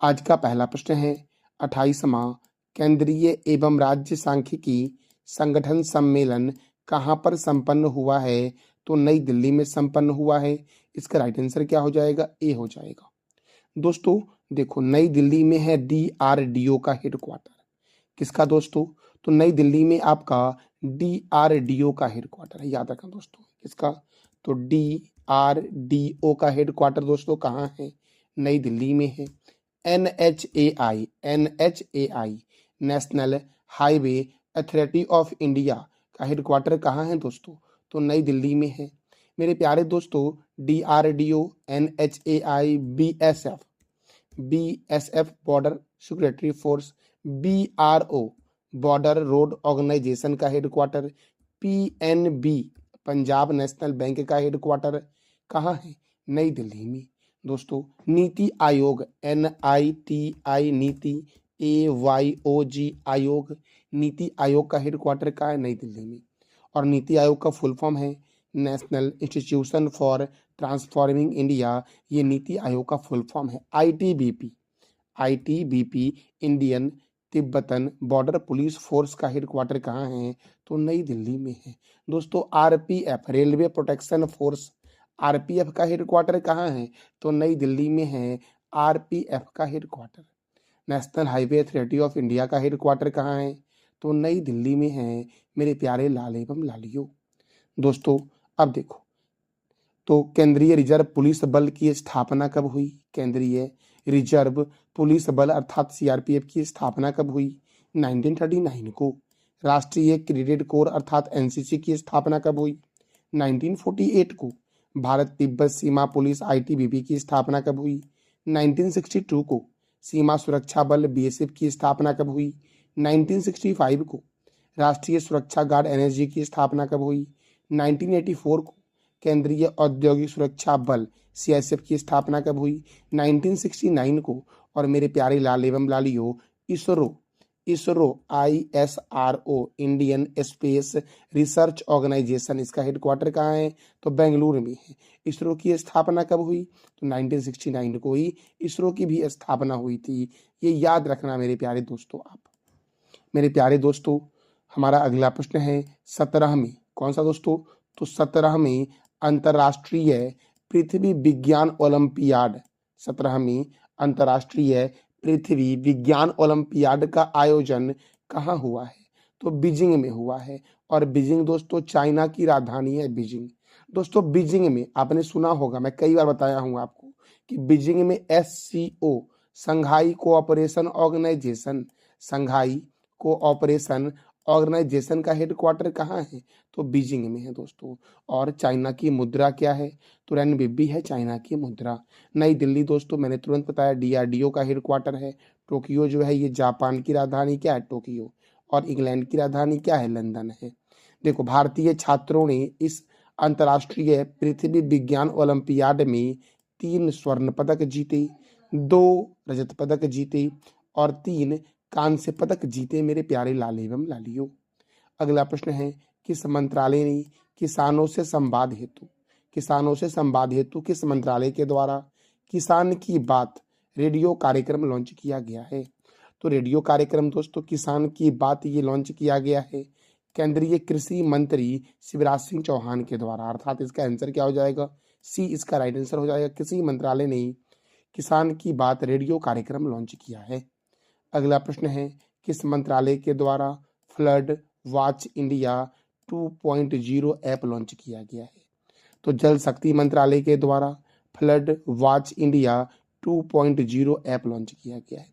आज का पहला प्रश्न है 28वां केंद्रीय एवं राज्य सांख्यिकी संगठन सम्मेलन कहाँ पर संपन्न हुआ है? तो नई दिल्ली में संपन्न हुआ है। इसका राइट आंसर क्या हो जाएगा? ए हो जाएगा। दोस्तों देखो, नई दिल्ली में है DRDO का हेडक्वार्टर। किसका दोस्तों? तो नई दिल्ली में आपका DRDO का हेडक्वार्टर है, याद रखना दोस्तों। किसका? तो DRDO का हेडक्वार्टर दोस्तों कहाँ है? नई दिल्ली में है। NHAI national highway authority of India का हेडक्वार्टर कहाँ है दोस्तों? तो नई दिल्ली में है। मेरे प्यारे दोस्तों, DRDO, NHAI, BSF border security force, BRO border road organisation का headquarter, PNB Punjab national bank का हेडक्वार्टर कहाँ है? नई दिल्ली में। दोस्तों नीति आयोग NITI नीति AYOG आयोग, नीति आयोग का हेडक्वार्टर कहाँ है? नई दिल्ली में। और नीति आयोग का फुल फॉर्म है national institution for transforming India. ये नीति आयोग का फुल फॉर्म है। ITBP Indian Tibetan border police force का हेडक्वार्टर कहाँ है? तो नई दिल्ली में है। दोस्तों RPF railway protection force, RPF का हेडक्वार्टर कहाँ है? तो नई दिल्ली में है RPF का headquarter. National highway authority of India का हेडक्वार्टर कहाँ है? तो नई दिल्ली में है मेरे प्यारे लाल एवं लालियों। दोस्तों अब देखो, तो केंद्रीय रिजर्व पुलिस बल की स्थापना कब हुई? केंद्रीय रिजर्व पुलिस बल अर्थात CRPF की स्थापना कब हुई? 1939 को। राष्ट्रीय क्रेडिट कोर अर्थात NCC की स्थापना कब हुई? 1948 को। भारत तिब्बत सीमा पुलिस ITBP की स्थापना कब हुई? 1962 को। सीमा सुरक्षा बल BSF की स्थापना कब हुई? 1965 को। राष्ट्रीय सुरक्षा गार्ड NSG की स्थापना कब हुई? 1984 को। केंद्रीय औद्योगिक सुरक्षा बल CISF की स्थापना कब हुई? 1969 को। और मेरे प्यारे लाल एवं लालियों, ISRO ISRO Indian space research organisation, इसका हेडक्वार्टर कहाँ है? तो बेंगलुरु में है। ISRO की स्थापना कब हुई? तो 1969 को ही ISRO की भी स्थापना हुई थी। ये याद रखना मेरे प्यारे दोस्तों आप। मेरे प्यारे दोस्तों, हमारा अगला प्रश्न है 17वीं, कौन सा दोस्तों? तो 17वीं अंतर्राष्ट्रीय पृथ्वी विज्ञान ओलंपियाड, 17वीं अंतर्राष्ट्रीय पृथ्वी विज्ञान ओलंपियाड का आयोजन कहाँ हुआ है? तो बीजिंग में हुआ है। और बीजिंग दोस्तों चाइना की राजधानी है बीजिंग। दोस्तों बीजिंग में आपने सुना होगा, मैं कई बार बताया हूं आपको कि बीजिंग में SCO संघाई कोऑपरेशन ऑर्गेनाइजेशन, संघाई कोऑपरेशन ऑर्गेनाइजेशन का हेडक्वार्टर कहाँ है? तो बीजिंग में है दोस्तों। और चाइना की मुद्रा क्या है? तो रेनबिबी है चाइना की मुद्रा। नई दिल्ली दोस्तों मैंने तुरंत बताया DRDO का हेडक्वार्टर है। टोक्यो जो है ये जापान की राजधानी क्या है? टोक्यो। और इंग्लैंड की राजधानी क्या है? लंदन है। देखो, भारतीय छात्रों ने इस अंतर्राष्ट्रीय पृथ्वी विज्ञान ओलंपियाड में 3 स्वर्ण पदक जीते, 2 रजत पदक जीते और 3 कांस्य पदक जीते मेरे प्यारे लाल एवं लालियों। अगला प्रश्न है, किस मंत्रालय ने किसानों से संवाद हेतु किस मंत्रालय के द्वारा किसान की बात रेडियो कार्यक्रम लॉन्च किया गया है? तो रेडियो कार्यक्रम दोस्तों किसान की बात ये लॉन्च किया गया है केंद्रीय कृषि मंत्री शिवराज सिंह चौहान के द्वारा, अर्थात इसका आंसर क्या हो जाएगा? C इसका राइट आंसर हो जाएगा। कृषि मंत्रालय ने किसान की बात रेडियो कार्यक्रम लॉन्च किया है। अगला प्रश्न है, किस मंत्रालय के द्वारा flood watch India 2.0 app launch किया गया है? तो जल शक्ति मंत्रालय के द्वारा flood watch India 2.0 app launch किया गया है।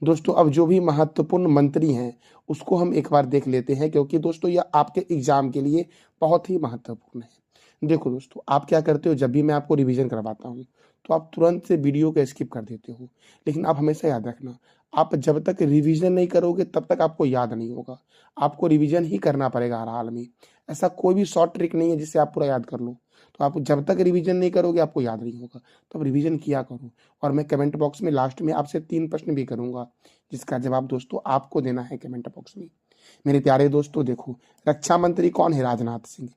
दोस्तों अब जो भी महत्वपूर्ण मंत्री हैं उसको हम एक बार देख लेते हैं, क्योंकि दोस्तों यह आपके एग्जाम के लिए बहुत ही महत्वपूर्ण है। देखो दोस्तों, आप क्या करते हो, जब भी मैं आपको रिवीजन करवाता हूँ तो आप तुरंत से वीडियो को स्किप कर देते हो। लेकिन आप हमेशा याद रखना, आप जब तक रिवीजन नहीं करोगे तब तक आपको याद नहीं होगा। आपको रिवीजन ही करना पड़ेगा हर हाल में। ऐसा कोई भी शॉर्ट ट्रिक नहीं है जिससे आप पूरा याद कर लो। तो आप जब तक रिवीजन नहीं करोगे आपको याद नहीं होगा। तो अब रिवीजन किया करो। और मैं कमेंट बॉक्स में लास्ट में आपसे 3 प्रश्न भी करूंगा, जिसका जवाब दोस्तों आपको देना है कमेंट बॉक्स में। मेरे प्यारे दोस्तों देखो, रक्षा मंत्री कौन है? राजनाथ सिंह।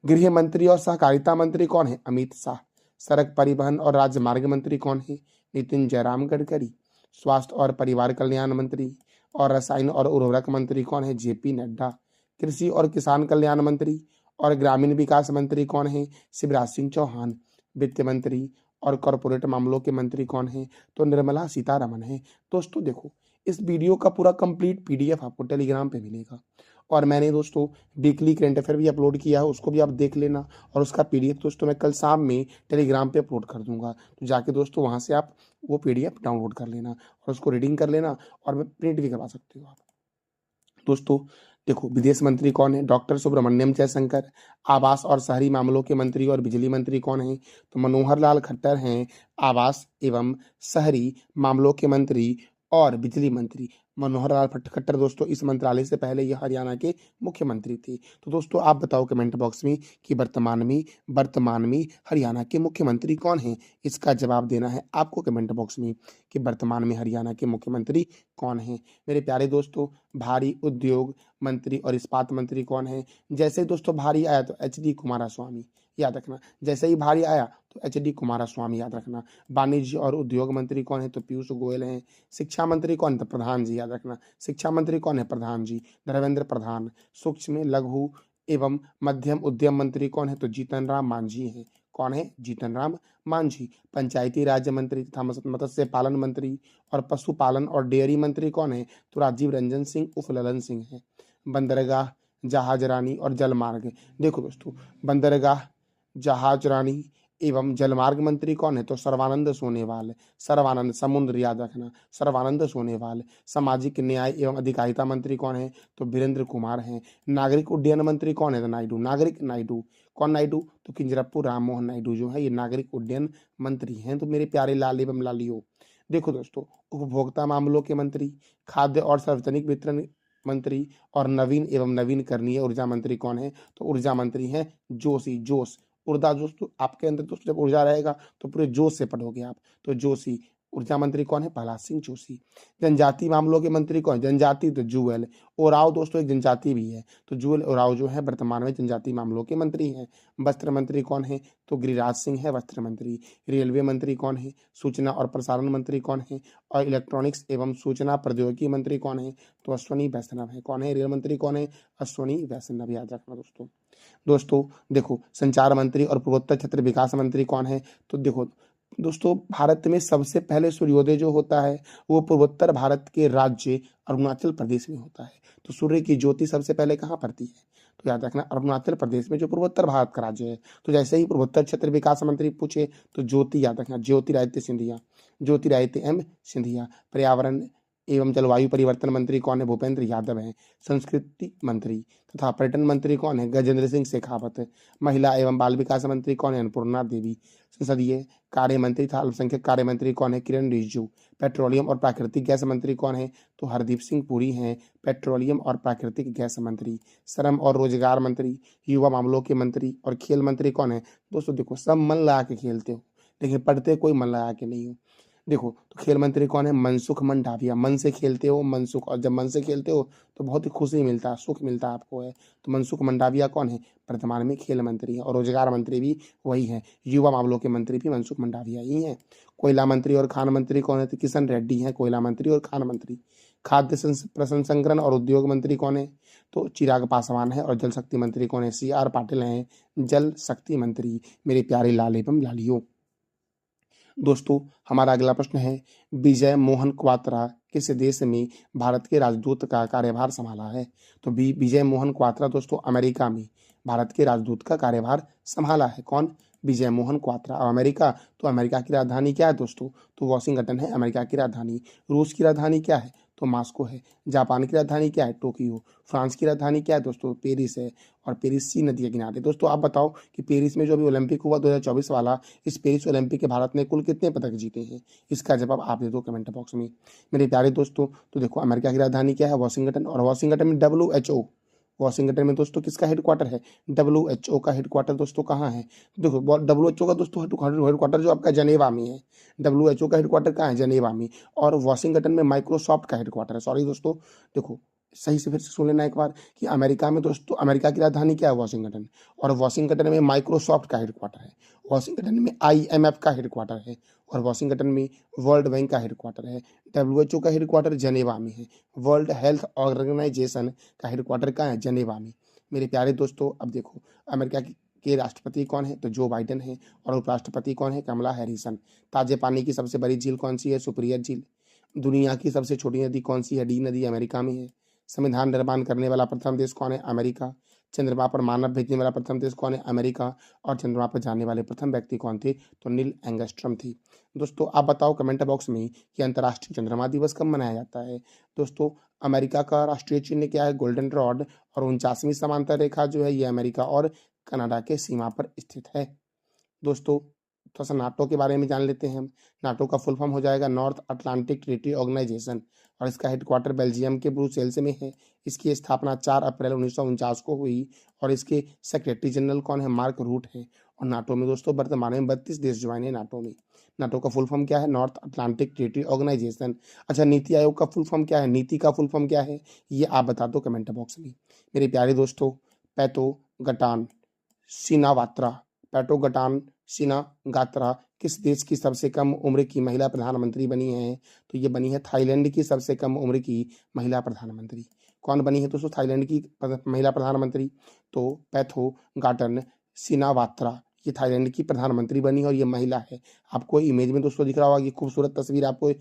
गृह मंत्री और सहकारिता मंत्री कौन है? अमित शाह। सड़क परिवहन और राजमार्ग मंत्री कौन है? नितिन जयराम गडकरी। स्वास्थ्य और परिवार कल्याण मंत्री और रसायन और उर्वरक मंत्री कौन है? जेपी नड्डा। कृषि और किसान कल्याण मंत्री और ग्रामीण विकास मंत्री कौन है? शिवराज सिंह चौहान। वित्त मंत्री और कॉरपोरेट मामलों के मंत्री कौन है? तो निर्मला सीतारमण है। दोस्तों देखो, इस वीडियो का पूरा कंप्लीट पीडीएफ आपको टेलीग्राम पे मिलेगा और मैंने दोस्तों वीकली करंट अफेयर भी अपलोड किया है, उसको भी आप देख लेना और उसका पीडीएफ दोस्तों मैं कल शाम में टेलीग्राम पे अपलोड कर दूंगा। तो जाके दोस्तों वहां से आप वो पीडीएफ डाउनलोड कर लेना और उसको रीडिंग कर लेना और मैं प्रिंट भी करवा सकते हो आप। दोस्तों देखो, विदेश मंत्री कौन है? डॉक्टर सुब्रमण्यम जयशंकर। आवास और शहरी मामलों के मंत्री और बिजली मंत्री कौन है? तो मनोहर लाल खट्टर हैं आवास एवं शहरी मामलों के मंत्री और बिजली मंत्री। मनोहर लाल खट्टर दोस्तों इस मंत्रालय से पहले यह हरियाणा के मुख्यमंत्री थे। तो दोस्तों आप बताओ कमेंट बॉक्स में कि वर्तमान में हरियाणा के मुख्यमंत्री कौन हैं? इसका जवाब देना है आपको कमेंट बॉक्स में कि वर्तमान में हरियाणा के मुख्यमंत्री कौन हैं। मेरे प्यारे दोस्तों, भारी उद्योग मंत्री और इस्पात मंत्री कौन है? जैसे ही दोस्तों भारी आया तो एच.डी. कुमारस्वामी, याद रखना। जैसे ही भारी आया तो एच.डी. कुमारस्वामी, याद रखना। वाणिज्य और उद्योग मंत्री कौन है? तो पीयूष गोयल हैं। शिक्षा मंत्री कौन है? तो प्रधान जी, याद रखना। शिक्षा मंत्री कौन है? प्रधान जी, धर्मेंद्र प्रधान। सूक्ष्म लघु एवं मध्यम उद्यम मंत्री कौन है? तो जीतन राम मांझी हैं। कौन है? जीतन राम मांझी। पंचायती राज्य मंत्री तथा मत्स्य पालन मंत्री और पशुपालन और डेयरी मंत्री कौन है? तो राजीव रंजन सिंह उर्फ ललन सिंह है। बंदरगाह, जहाजरानी और जलमार्ग। देखो दोस्तों, बंदरगाह, जहाजरानी एवं जलमार्ग मंत्री कौन है? तो सर्बानंद सोनोवाल। सर्बानंद, समुद्र, याद रखना, सर्बानंद सोनोवाल। सामाजिक न्याय एवं अधिकारिता मंत्री कौन है? तो वीरेंद्र कुमार हैं। नागरिक उड्डयन मंत्री कौन है? तो नायडू, नागरिक नायडू। कौन नायडू? तो किंजरप्पू राम मोहन नायडू जो है ये नागरिक उड्डयन मंत्री हैं। तो मेरे प्यारे लाल एवं लालियों, देखो दोस्तों, उपभोक्ता मामलों के मंत्री, खाद्य और सार्वजनिक वितरण मंत्री और नवीन एवं नवीनकरणीय ऊर्जा मंत्री कौन है? तो ऊर्जा मंत्री हैं जोशी, जोश। ऊर्जा दोस्तों आपके अंदर दोस्तों जब ऊर्जा रहेगा तो पूरे जोश से पढ़ोगे आप। तो जोशी। ऊर्जा मंत्री कौन है? प्रहलाद सिंह जोशी। जनजाति मामलों के मंत्री कौन है? जनजाति तो जुएल ओराव दोस्तों एक जनजाति भी है। तो जुएल ओराव जो है वर्तमान में जनजाति मामलों के मंत्री हैं। वस्त्र मंत्री कौन है? तो गिरिराज सिंह है वस्त्र मंत्री। रेलवे मंत्री कौन है? सूचना और प्रसारण मंत्री कौन है? और इलेक्ट्रॉनिक्स एवं सूचना प्रौद्योगिकी मंत्री कौन है? तो अश्वनी वैष्णव है। कौन है? रेल मंत्री कौन है? अश्वनी वैष्णव, याद रखना दोस्तों। दोस्तों देखो, संचार मंत्री और पूर्वोत्तर क्षेत्र विकास मंत्री कौन है? तो देखो दोस्तों, भारत में सबसे पहले सूर्योदय जो होता है वो पूर्वोत्तर भारत के राज्य अरुणाचल प्रदेश में होता है। तो सूर्य की ज्योति सबसे पहले कहाँ पड़ती है? तो याद रखना अरुणाचल प्रदेश में, जो पूर्वोत्तर भारत का राज्य है। तो जैसे ही पूर्वोत्तर क्षेत्र विकास मंत्री पूछे तो ज्योति, याद रखना, ज्योतिरादित्य सिंधिया, ज्योतिरादित्य एम सिंधिया। पर्यावरण एवं जलवायु परिवर्तन मंत्री कौन है? भूपेंद्र यादव हैं। संस्कृति मंत्री तथा पर्यटन मंत्री कौन है? गजेंद्र सिंह शेखावत। महिला एवं बाल विकास मंत्री कौन है? अन्नपूर्णा देवी। संसदीय कार्य मंत्री तथा अल्पसंख्यक कार्य मंत्री कौन है? किरण रिजिजू। पेट्रोलियम और प्राकृतिक गैस मंत्री कौन है? तो हरदीप सिंह पुरी हैं, पेट्रोलियम और प्राकृतिक गैस मंत्री। श्रम और रोजगार मंत्री, युवा मामलों के मंत्री और खेल मंत्री कौन है? दोस्तों देखो, सब मन लगा के खेलते हो लेकिन पढ़ते कोई मन लगा के नहीं हो। देखो, तो खेल मंत्री कौन है? मनसुख मंडाविया। मन से खेलते हो मनसुख, और जब मन से खेलते हो तो बहुत ही खुशी मिलता है, सुख मिलता है आपको है। तो मनसुख मंडाविया कौन है? वर्तमान में खेल मंत्री है। और रोजगार मंत्री भी वही है, युवा मामलों के मंत्री भी मनसुख मंडाविया ही हैं। कोयला मंत्री और खान मंत्री कौन है? तो किशन रेड्डी हैं कोयला मंत्री और खान मंत्री। खाद्य प्रसंस्करण और उद्योग मंत्री कौन है? तो चिराग पासवान है। और जल शक्ति मंत्री कौन है? CR पाटिल हैं, जल शक्ति मंत्री। मेरे प्यारे लाल एवं लालियों, दोस्तों हमारा अगला प्रश्न है, विजय मोहन क्वात्रा किस देश में भारत के राजदूत का कार्यभार संभाला है? तो विजय मोहन क्वात्रा दोस्तों अमेरिका में भारत के राजदूत का कार्यभार संभाला है। कौन? विजय मोहन क्वात्रा। और अमेरिका, तो अमेरिका की राजधानी क्या है दोस्तों? तो वॉशिंगटन है अमेरिका की राजधानी। रूस की राजधानी क्या है? तो मास्को है। जापान की राजधानी क्या है? टोक्यो। फ्रांस की राजधानी क्या है दोस्तों? पेरिस है। और पेरिस सी नदी के किनारे। दोस्तों आप बताओ कि पेरिस में जो अभी ओलंपिक हुआ 2024 वाला, इस पेरिस ओलंपिक के भारत ने कुल कितने पदक जीते हैं? इसका जवाब आप दे दो कमेंट बॉक्स में मेरे प्यारे दोस्तों। तो देखो, अमेरिका की राजधानी क्या है? वॉशिंगटन। और वॉशिंगटन में WHO, वॉशिंगटन में दोस्तों किसका हेडक्वार्टर है? WHO का हेडक्वार्टर दोस्तों कहाँ है? देखो, WHO का दोस्तों हेडक्वार्टर जो आपका जनेवा में है। WHO का हेडक्वार्टर कहाँ है? जनेवा में। और वॉशिंगटन में माइक्रोसॉफ्ट का हेडक्वार्टर है। सॉरी दोस्तों, देखो सही से फिर से सुन लेना एक बार कि अमेरिका में दोस्तों, अमेरिका की राजधानी क्या है? वॉशिंगटन। और वॉशिंगटन में माइक्रोसॉफ्ट का हेडक्वार्टर है, वॉशिंगटन में आईएमएफ का हेडक्वार्टर है, और वॉशिंगटन में वर्ल्ड बैंक का हेडक्वार्टर है। डब्ल्यूएचओ का हेडक्वार्टर जनेवा में है। वर्ल्ड हेल्थ ऑर्गेनाइजेशन का हेडक्वार्टर कहाँ है? जनेवा में। मेरे प्यारे दोस्तों, अब देखो अमेरिका के राष्ट्रपति कौन है? तो जो बाइडेन है। और उपराष्ट्रपति कौन है? कमला हैरिसन। ताजे पानी की सबसे बड़ी झील कौन सी है? सुपरियर झील। दुनिया की सबसे छोटी नदी कौन सी है? डी नदी अमेरिका में है। संविधान निर्माण करने वाला प्रथम देश कौन है? अमेरिका। चंद्रमा पर मानव भेजने वाला प्रथम देश कौन है? अमेरिका। और चंद्रमा पर जाने वाले प्रथम व्यक्ति कौन थे? तो नील एंगस्ट्रॉम थी। दोस्तों आप बताओ कमेंट बॉक्स में कि अंतर्राष्ट्रीय चंद्रमा दिवस कब मनाया जाता है? दोस्तों अमेरिका का राष्ट्रीय चिन्ह क्या है? Golden rod. और 49वीं समांतर रेखा जो है ये अमेरिका और कनाडा के सीमा पर स्थित है। दोस्तों थोड़ा सा नाटो के बारे में जान लेते हैं हम। नाटो का फुल फॉर्म हो जाएगा नॉर्थ अटलांटिक ट्रीटी ऑर्गेनाइजेशन, और इसका हेडक्वार्टर बेल्जियम के ब्रुसेल्स में है। इसकी स्थापना 4 अप्रैल 1949 को हुई, और इसके सेक्रेटरी जनरल कौन है? मार्क रूट है। और नाटो में दोस्तों वर्तमान में 32 देश ज्वाइन है नाटो में। नाटो का फुल फॉर्म क्या है? North Atlantic treaty organisation. अच्छा, नीति आयोग का फुल फॉर्म क्या है? नीति का फुल फॉर्म क्या है ये आप बता दो कमेंट बॉक्स में। मेरे प्यारे दोस्तों, पैतो गटान सिनावात्रा, पैटोगटान सिनागात्रा किस देश की सबसे कम उम्र की महिला प्रधानमंत्री बनी है? तो ये बनी है थाईलैंड की सबसे कम उम्र की महिला प्रधानमंत्री। कौन बनी है दोस्तों थाईलैंड की महिला प्रधानमंत्री? तो पैथोगाटन सिनावात्रा, ये थाईलैंड की प्रधानमंत्री बनी और ये महिला है। आपको इमेज में दोस्तों दिख रहा होगा, ये खूबसूरत तस्वीर आपको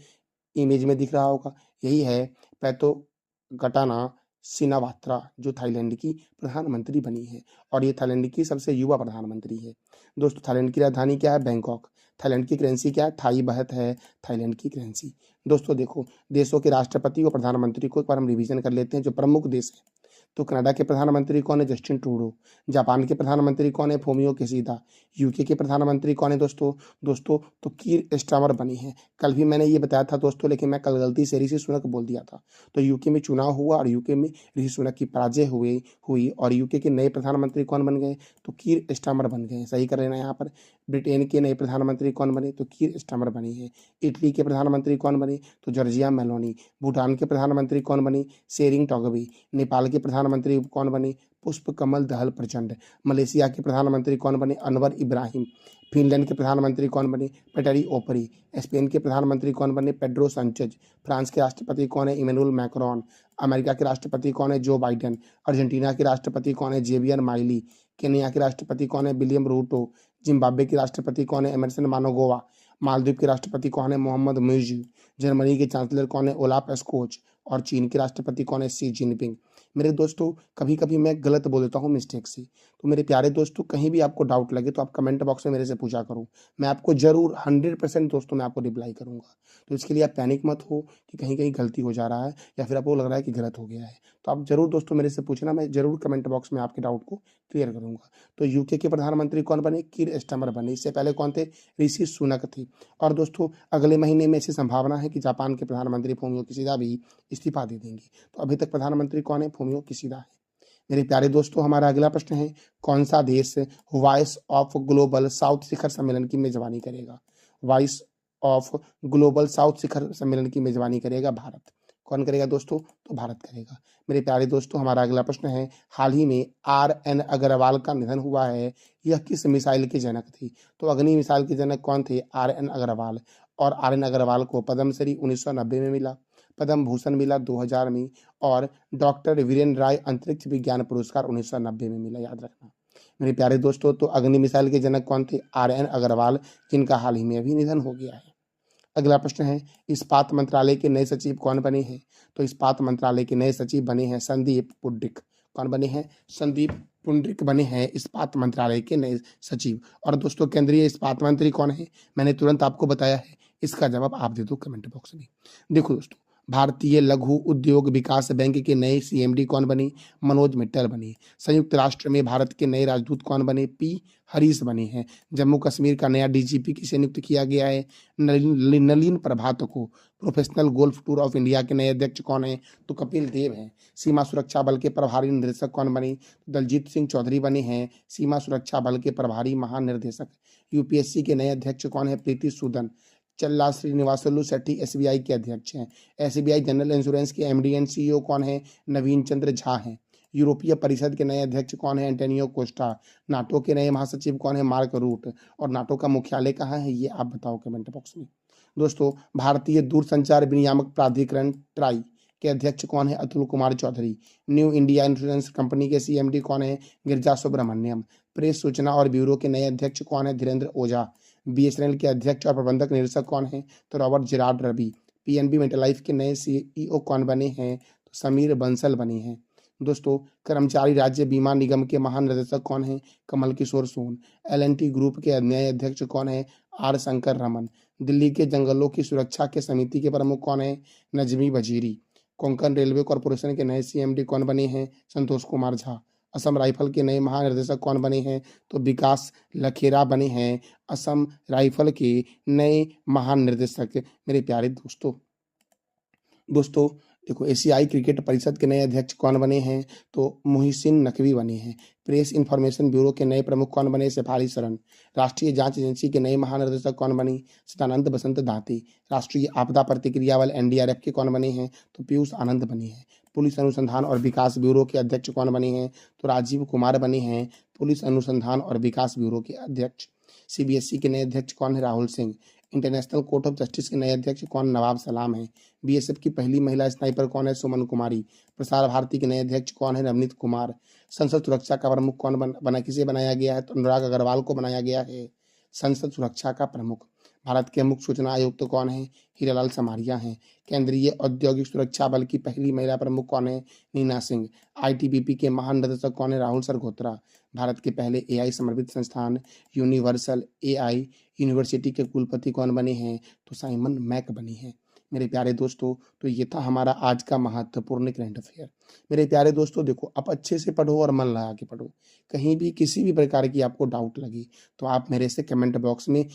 इमेज में दिख रहा होगा, यही है पैथोगटाना सिनावात्रा जो थाईलैंड की प्रधानमंत्री बनी है, और ये थाईलैंड की सबसे युवा प्रधानमंत्री है। दोस्तों थाईलैंड की राजधानी क्या है? बैंकॉक। थाईलैंड की करेंसी क्या है? थाई बहत है थाईलैंड की करेंसी। दोस्तों देखो, देशों के राष्ट्रपति और प्रधानमंत्री को एक बार हम रिवीजन कर लेते हैं जो प्रमुख देश है। तो कनाडा के प्रधानमंत्री कौन है? Justin Trudeau. जापान के प्रधानमंत्री कौन है? Fumio Kishida. यूके के प्रधानमंत्री कौन है दोस्तों तो कीर स्टारमर बनी है। कल भी मैंने ये बताया था दोस्तों, लेकिन मैं कल गलती से ऋषि सुनक बोल दिया था। तो यूके में चुनाव हुआ और यूके में ऋषि सुनक की पराजय हुई और यूके के नए प्रधानमंत्री कौन बन गए? तो कीर स्टारमर बन गए। सही कर लेना यहाँ पर। ब्रिटेन के नए प्रधानमंत्री कौन बने? तो कीर स्टारमर बनी है। इटली के प्रधानमंत्री कौन बने? तो जॉर्जिया मेलोनी। भूटान के प्रधानमंत्री कौन बने? शेरिंग टोगबे। नेपाल के प्रधानमंत्री कौन बने? पुष्प कमल दहल प्रचंड। मलेशिया के प्रधानमंत्री कौन बने? अनवर इब्राहिम। फिनलैंड के प्रधानमंत्री कौन बने? पेटरी ओपरी। स्पेन के प्रधानमंत्री कौन बने? Pedro Sanchez. फ्रांस के राष्ट्रपति कौन है? Emmanuel Macron. अमेरिका के राष्ट्रपति कौन है? Joe Biden. अर्जेंटीना के राष्ट्रपति कौन है? Xavier Miley. केन्या के राष्ट्रपति कौन है? William Ruto. जिम्बाब्वे के राष्ट्रपति कौन है? एमरसन मानोगोवा। मालदीव के राष्ट्रपति कौन है? मोहम्मद मुइज़। जर्मनी के चांसलर कौन है? ओलाफ स्कोच। और चीन के राष्ट्रपति कौन है? Xi Jinping. मेरे दोस्तों कभी कभी मैं गलत बोल देता हूँ मिस्टेक से, तो मेरे प्यारे दोस्तों कहीं भी आपको डाउट लगे तो आप कमेंट बॉक्स में मेरे से पूछा करो। मैं आपको जरूर 100% दोस्तों मैं आपको रिप्लाई करूंगा। तो इसके लिए आप पैनिक मत हो कि कहीं कहीं गलती हो जा रहा है या फिर आपको लग रहा है कि गलत हो गया है। तो आप जरूर दोस्तों मेरे से पूछना, मैं जरूर कमेंट बॉक्स में आपके डाउट को क्लियर करूंगा। तो यूके के प्रधानमंत्री कौन बने? कीर स्टारमर बने। इससे पहले कौन थे? ऋषि सुनक थे। और दोस्तों अगले महीने में ऐसी संभावना है कि जापान के प्रधानमंत्री फूमियो किशिदा भी इस्तीफा दे देंगे। तो अभी तक प्रधानमंत्री कौन है? फूमियो किशिदा है। मेरे प्यारे दोस्तों हमारा अगला प्रश्न है, कौन सा देश वॉइस ऑफ ग्लोबल साउथ शिखर सम्मेलन की मेजबानी करेगा? वॉइस ऑफ ग्लोबल साउथ शिखर सम्मेलन की मेजबानी करेगा भारत। कौन करेगा दोस्तों? तो भारत करेगा। मेरे प्यारे दोस्तों हमारा अगला प्रश्न है, हाल ही में RN अग्रवाल का निधन हुआ है, यह किस मिसाइल के जनक थी? तो अग्नि मिसाइल के जनक कौन थे? RN अग्रवाल। और RN अग्रवाल को पद्मश्री 1990 में मिला, पद्म भूषण मिला 2000 में, और डॉक्टर वीरेंद्र राय अंतरिक्ष विज्ञान पुरस्कार 1990 में मिला, याद रखना। मेरे प्यारे दोस्तों तो अग्नि मिसाइल के जनक कौन थे? RN अग्रवाल, जिनका हाल ही में अभी निधन हो गया है। अगला प्रश्न है, इस्पात मंत्रालय के नए सचिव कौन बने हैं? तो इस्पात मंत्रालय के नए सचिव बने हैं संदीप पुंडरिक। कौन बने हैं? संदीप पुंडरिक बने हैं इस्पात मंत्रालय के नए सचिव। और दोस्तों केंद्रीय इस्पात मंत्री कौन है? मैंने तुरंत आपको बताया है, इसका जवाब आप दे दो कमेंट बॉक्स में। देखो दोस्तों, भारतीय लघु उद्योग विकास बैंक के नए CMD कौन बने? मनोज मित्तल बने। संयुक्त राष्ट्र में भारत के नए राजदूत कौन बने? P हरीश बने हैं। जम्मू कश्मीर का नया DGP किसे नियुक्त किया गया है? नलिन प्रभात को। Professional golf tour of India के नए अध्यक्ष कौन है? तो कपिल देव हैं। सीमा सुरक्षा बल के प्रभारी निदेशक कौन बने? दलजीत सिंह चौधरी बने हैं सीमा सुरक्षा बल के प्रभारी महानिर्देशक। UPSC के नए अध्यक्ष कौन है? प्रीति सूदन। चल्ला श्रीनिवासलु शेट्टी एसबीआई के अध्यक्ष हैं। एसबीआई जनरल इंश्योरेंस के एमडी एंड सीईओ कौन है? नवीन चंद्र झा हैं। यूरोपीय परिषद के नए अध्यक्ष कौन है? Antonio Costa. नाटो के नए महासचिव कौन है? Mark root. और नाटो का मुख्यालय कहाँ है, ये आप बताओ कमेंट बॉक्स में। दोस्तों, भारतीय दूरसंचार विनियामक प्राधिकरण ट्राई के अध्यक्ष कौन है? Atul Kumar Chaudhary. New India insurance company के सीएमडी कौन है? गिरिजा सुब्रमण्यम। प्रेस सूचना और ब्यूरो के नए अध्यक्ष कौन है? धीरेन्द्र ओझा। बीएसएनएल के अध्यक्ष और प्रबंधक निदेशक कौन है? तो रॉबर्ट जेरार्ड रवि। पीएनबी मेटालाइफ के नए सीईओ कौन बने हैं? तो समीर बंसल बने हैं। दोस्तों, कर्मचारी राज्य बीमा निगम के महानिदेशक कौन है? कमल किशोर सोन। एलएनटी ग्रुप के नए अध्यक्ष कौन है? आर शंकर रमन। दिल्ली के जंगलों की सुरक्षा के समिति के प्रमुख कौन है? नजमी वजीरी। कोंकण रेलवे कॉरपोरेशन के नए सीएमडी कौन बने हैं? संतोष कुमार झा। असम राइफल के नए महानिदेशक कौन बने हैं? तो विकास लखेरा बने हैं असम राइफल के नए महानिदेशक। मेरे प्यारे दोस्तों देखो, एशियाई क्रिकेट परिषद के नए अध्यक्ष कौन बने हैं? तो मुहिसिन नकवी बने हैं। प्रेस इंफॉर्मेशन ब्यूरो के नए प्रमुख कौन बने? शेफाली शरण। राष्ट्रीय जांच एजेंसी के नए महानिदेशक कौन बनी? सदानंद बसंत दाती। राष्ट्रीय आपदा प्रतिक्रिया बल एनडीआरएफ के कौन बने हैं? तो पीयूष आनंद बने हैं। पुलिस अनुसंधान और विकास ब्यूरो के अध्यक्ष कौन बने हैं? तो राजीव कुमार बने हैं पुलिस अनुसंधान और विकास ब्यूरो के अध्यक्ष। सीबीएसई के नए अध्यक्ष कौन है? Rahul Singh. International court of justice के नए अध्यक्ष कौन? नवाब सलाम है। बीएसएफ की पहली महिला स्नाइपर कौन है? सुमन कुमारी। प्रसार भारती के नए अध्यक्ष कौन है? नवनीत कुमार। संसद सुरक्षा का प्रमुख कौन बना किसे बनाया गया है? तो अनुराग अग्रवाल को बनाया गया है संसद सुरक्षा का प्रमुख। भारत के मुख्य सूचना आयुक्त कौन है? हीरालाल समारिया हैं। केंद्रीय औद्योगिक सुरक्षा बल की पहली महिला प्रमुख कौन है? नीना सिंह। आईटीबीपी के महानिदेशक कौन है? राहुल सरगोत्रा। भारत के पहले एआई समर्पित संस्थान यूनिवर्सल एआई यूनिवर्सिटी के कुलपति कौन बने हैं? तो साइमन मैक बने हैं। मेरे प्यारे दोस्तों, तो ये था हमारा आज का महत्वपूर्ण करंट अफेयर। मेरे प्यारे दोस्तों, देखो, आप अच्छे से पढ़ो और मन लगा के पढ़ो। कहीं भी किसी भी प्रकार की आपको डाउट लगी तो आप मेरे से कमेंट बॉक्स में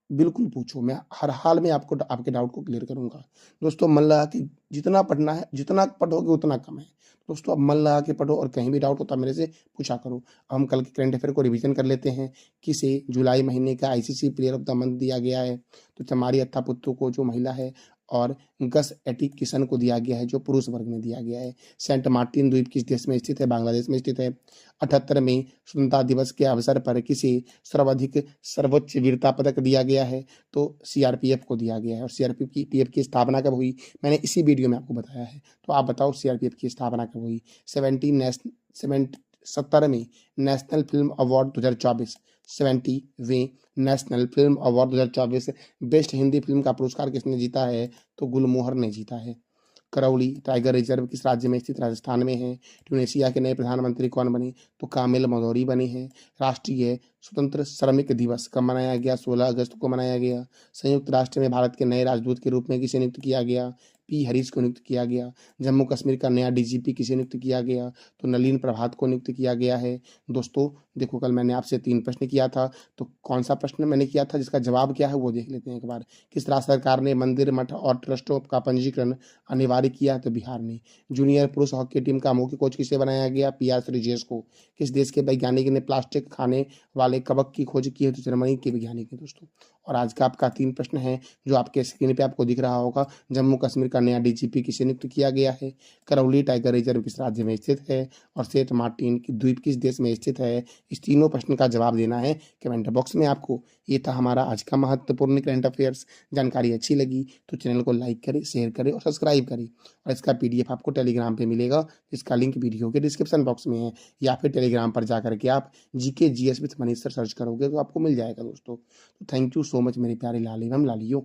बिल्कुल पूछो। मैं हर हाल में आपको आपके डाउट को क्लियर करूंगा। दोस्तों, मन लगा के जितना पढ़ना है, जितना पढ़ोगे उतना कम है। दोस्तों, अब मन लगा के पढ़ो और कहीं भी डाउट होता मेरे से पूछा करो। अब हम कल के करंट अफेयर को रिवीजन कर लेते हैं। किसे जुलाई महीने का ICC player of the month दिया गया है? तो चमारी अत्था पुत्तू को, जो महिला है, और गस एटी किशन को दिया गया है, जो पुरुष वर्ग में दिया गया है। सेंट मार्टिन द्वीप किस देश में स्थित है? बांग्लादेश में स्थित है। 78वें स्वतंत्रता दिवस के अवसर पर किसे सर्वोच्च वीरता पदक दिया गया है? तो सीआरपीएफ को दिया गया है। और सीआरपीएफ की स्थापना कब हुई? मैंने इसी वीडियो में आपको बताया है। तो आप बताओ सीआरपीएफ की स्थापना कब हुई? 70वें नेशनल फिल्म अवार्ड 2024। 70वें national film award 2024 best Hindi film का पुरस्कार किसने जीता है? तो गुलमोहर ने जीता है। करौली टाइगर रिजर्व किस राज्य में स्थित? राजस्थान में है। ट्यूनीशिया के नए प्रधानमंत्री कौन बने? तो कामिल मदौरी बने हैं। राष्ट्रीय स्वतंत्र श्रमिक दिवस कब मनाया गया? 16 अगस्त को मनाया गया। संयुक्त राष्ट्र में भारत के नए राजदूत के रूप में किसे नियुक्त किया गया? पी हरीश को नियुक्त किया गया। जम्मू कश्मीर का नया डीजीपी किसे नियुक्त किया गया? तो नलिन प्रभात को नियुक्त किया गया है। दोस्तों देखो, कल मैंने आपसे 3 प्रश्न किया था, तो कौन सा प्रश्न मैंने किया था जिसका जवाब क्या है वो देख लेते हैं एक बार। किस राज्य सरकार ने मंदिर, मठ और ट्रस्टों का पंजीकरण अनिवार्य किया? तो बिहार ने। जूनियर पुरुष हॉकी टीम का मुख्य कोच किसे बनाया गया? पीआर श्रीजेश को। किस देश के वैज्ञानिक ने प्लास्टिक खाने वाले कवक की खोज की है? तो जर्मनी के वैज्ञानिक है दोस्तों। और आज का आपका 3 प्रश्न है जो आपके स्क्रीन पे आपको दिख रहा होगा। जम्मू कश्मीर का नया डीजीपी किसे नियुक्त किया गया है? करौली टाइगर रिजर्व किस राज्य में स्थित है? और सेंट मार्टिन की द्वीप किस देश में स्थित है? इस तीनों प्रश्न का जवाब देना है कमेंट बॉक्स में आपको। ये था हमारा आज का महत्वपूर्ण करंट अफेयर्स। जानकारी अच्छी लगी तो चैनल को लाइक करें, शेयर करें और सब्सक्राइब करें। और इसका पीडीएफ आपको टेलीग्राम पे मिलेगा, जिसका लिंक वीडियो के डिस्क्रिप्शन बॉक्स में है, या फिर टेलीग्राम पर जाकर के आप GK GS with Manish sir search करोगे तो आपको मिल जाएगा दोस्तों। तो थैंक यू सो मच मेरे प्यारे लाल एवं लालियों।